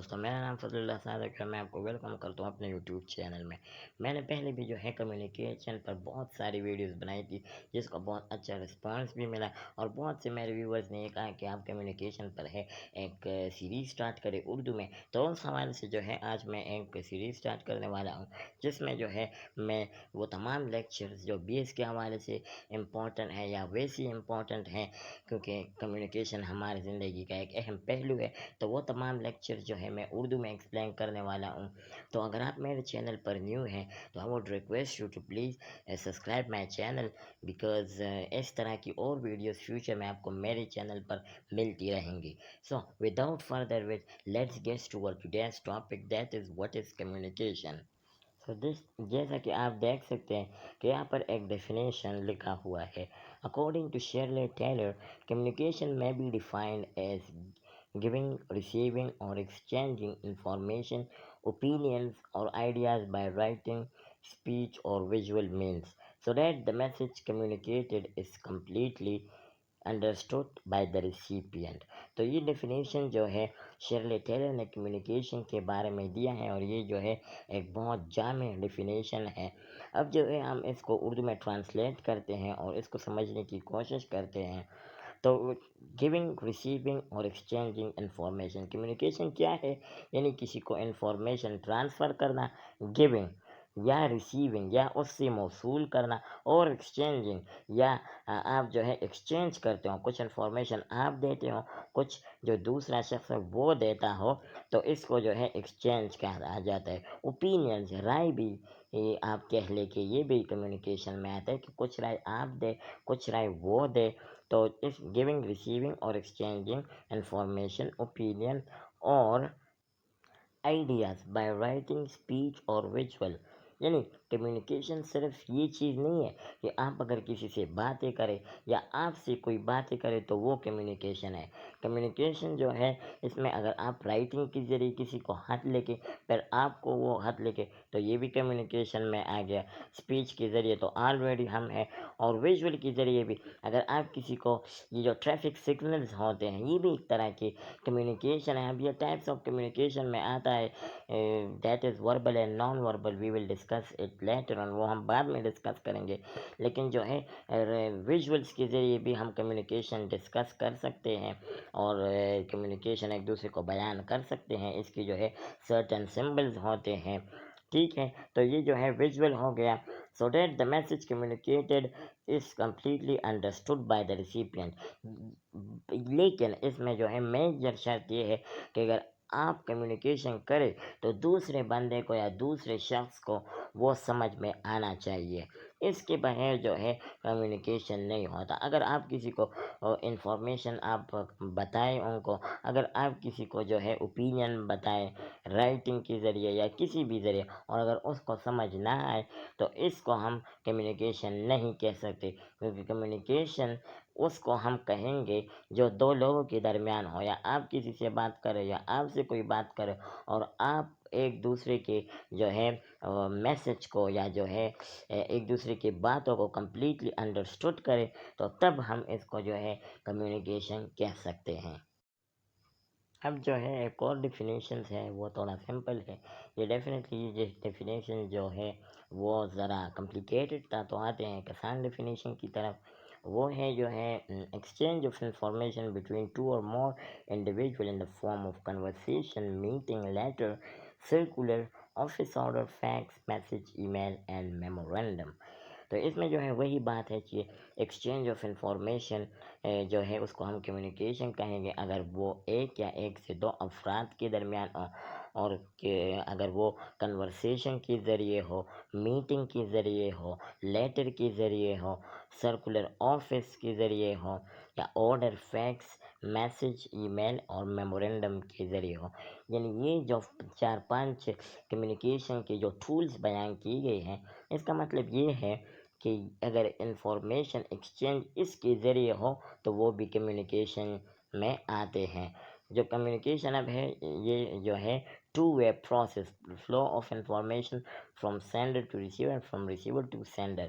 دوستوں، میرا نام فضل اللہ صادق ہے۔ میں آپ کو ویلکم کرتا ہوں اپنے یوٹیوب چینل میں۔ میں نے پہلے بھی جو ہے کمیونیکیشن پر بہت ساری ویڈیوز بنائی تھی، جس کو بہت اچھا رسپانس بھی ملا، اور بہت سے میرے ویورز نے یہ کہا کہ آپ کمیونیکیشن پر ہے ایک سیریز سٹارٹ کریں اردو میں۔ تو اس حوالے سے جو ہے آج میں ایک سیریز سٹارٹ کرنے والا ہوں، جس میں جو ہے میں وہ تمام لیکچرز جو بی ایس کے حوالے سے امپورٹنٹ ہے یا ویسی امپورٹنٹ ہیں، کیونکہ کمیونیکیشن ہماری زندگی کا ایک اہم پہلو ہے، تو وہ تمام لیکچر جو ہے میں اردو میں ایکسپلین کرنے والا ہوں۔ تو اگر آپ میرے چینل پر نیو ہیں تو I would request you to please subscribe my channel, because اس طرح کی اور ویڈیوز فیوچر میں آپ کو میرے چینل پر ملتی رہیں گی۔ So without further wait let's get to today's topic, that is what is communication. جیسا کہ آپ دیکھ سکتے ہیں کہ یہاں پر ایک ڈیفینیشن لکھا ہوا ہے۔ According to Shirley Taylor, communication میں be defined as giving, receiving, or exchanging information, opinions, or ideas by writing, speech, or visual means, so that the message communicated is completely understood by the recipient۔ تو یہ definition جو ہے surely tailor نے communication کے بارے میں دیا ہے، اور یہ جو ہے ایک بہت جامع ڈیفینیشن ہے۔ اب جو ہے ہم اس کو اردو میں ٹرانسلیٹ کرتے ہیں اور اس کو سمجھنے کی کوشش کرتے ہیں۔ تو گیونگ، ریسیونگ اور ایکسچینجنگ انفارمیشن، کمیونیکیشن کیا ہے؟ یعنی کسی کو انفارمیشن ٹرانسفر کرنا، گیونگ یا ریسیونگ یا اس سے موصول کرنا، اور ایکسچینجنگ یا آپ جو ہے ایکسچینج کرتے ہو، کچھ انفارمیشن آپ دیتے ہو، کچھ جو دوسرا شخص ہے وہ دیتا ہو، تو اس کو جو ہے ایکسچینج کہا جاتا ہے۔ اوپینینز، رائے بھی آپ کہہ لے کہ یہ بھی کمیونیکیشن میں آتا ہے کہ کچھ رائے آپ دے، کچھ رائے وہ دے۔ تو اس گیونگ، ریسیونگ اور ایکسچینجنگ انفارمیشن، اوپینین اور آئیڈیاز بائی رائٹنگ، اسپیچ اور ویژول، یعنی کمیونیکیشن صرف یہ چیز نہیں ہے کہ آپ اگر کسی سے باتیں کریں یا آپ سے کوئی باتیں کرے تو وہ کمیونیکیشن ہے۔ کمیونیکیشن جو ہے اس میں اگر آپ رائٹنگ کے ذریعے کسی کو خط لکھے، پھر آپ کو وہ خط لکھے تو یہ بھی کمیونیکیشن میں آ گیا۔ اسپیچ کے ذریعے تو آلریڈی ہم ہیں، اور ویژول کے ذریعے بھی اگر آپ کسی کو، یہ جو ٹریفک سگنلز ہوتے ہیں یہ بھی ایک طرح کی کمیونیکیشن ہے۔ اب یہ ٹائپس آف کمیونیکیشن میں آتا ہے، that is verbal and non verbal, we will discuss it later on, وہ ہم بعد میں ڈسکس کریں گے۔ لیکن جو ہے ویژولس کے ذریعے بھی ہم کمیونیکیشن ڈسکس کر سکتے ہیں، اور کمیونیکیشن ایک دوسرے کو بیان کر سکتے ہیں۔ اس کی جو ہے سرٹن سمبلز ہوتے ہیں، ٹھیک ہے۔ تو یہ جو ہے ویژول ہو گیا، so that the message communicated is completely understood by the recipient۔ لیکن اس میں جو ہے میجر شرط یہ ہے کہ اگر آپ کمیونیکیشن کریں تو دوسرے بندے کو یا دوسرے شخص کو وہ سمجھ میں آنا چاہیے، اس کے بغیر جو ہے کمیونیکیشن نہیں ہوتا۔ اگر آپ کسی کو انفارمیشن آپ بتائیں ان کو، اگر آپ کسی کو جو ہے اوپینین بتائیں رائٹنگ کے ذریعے یا کسی بھی ذریعے، اور اگر اس کو سمجھ نہ آئے تو اس کو ہم کمیونیکیشن نہیں کہہ سکتے، کیونکہ کمیونیکیشن اس کو ہم کہیں گے جو دو لوگوں کے درمیان ہو، یا آپ کسی سے بات کرے یا آپ سے کوئی بات کرے، اور آپ ایک دوسرے کے جو ہے میسج کو یا جو ہے ایک دوسرے کی باتوں کو کمپلیٹلی انڈرسٹوڈ کرے، تو تب ہم اس کو جو ہے کمیونیکیشن کہہ سکتے ہیں۔ اب جو ہے ایک اور ڈیفینیشنز ہے، وہ تھوڑا سمپل ہے۔ یہ ڈیفینیشن جو ہے وہ ذرا کمپلیکیٹڈ تھا، تو آتے ہیں ایک آسان ڈیفینیشن کی طرف۔ وہ ہے جو ہے exchange of information between two or more individual in the form of conversation, meeting, letter, circular, office order, fax message, email and memorandum. تو اس میں جو ہے وہی بات ہے کہ ایکسچینج آف انفارمیشن جو ہے اس کو ہم کمیونیکیشن کہیں گے اگر وہ ایک یا ایک سے دو افراد کے درمیان ہو، اور اگر وہ کنورسیشن کے ذریعے ہو، میٹنگ کے ذریعے ہو، لیٹر کے ذریعے ہو، سرکولر آفس کے ذریعے ہو، یا آرڈر، فیکس میسج، ای میل اور میمورینڈم کے ذریعے ہو۔ یعنی یہ جو 4-5 کمیونیکیشن کے جو ٹولز بیان کی گئے ہیں، اس کا مطلب یہ ہے کہ اگر انفارمیشن ایکسچینج اس کے ذریعے ہو تو وہ بھی کمیونیکیشن میں آتے ہیں۔ جو کمیونیکیشن اب ہے یہ جو ہے two-way process, flow of information from sender to receiver, from receiver to sender.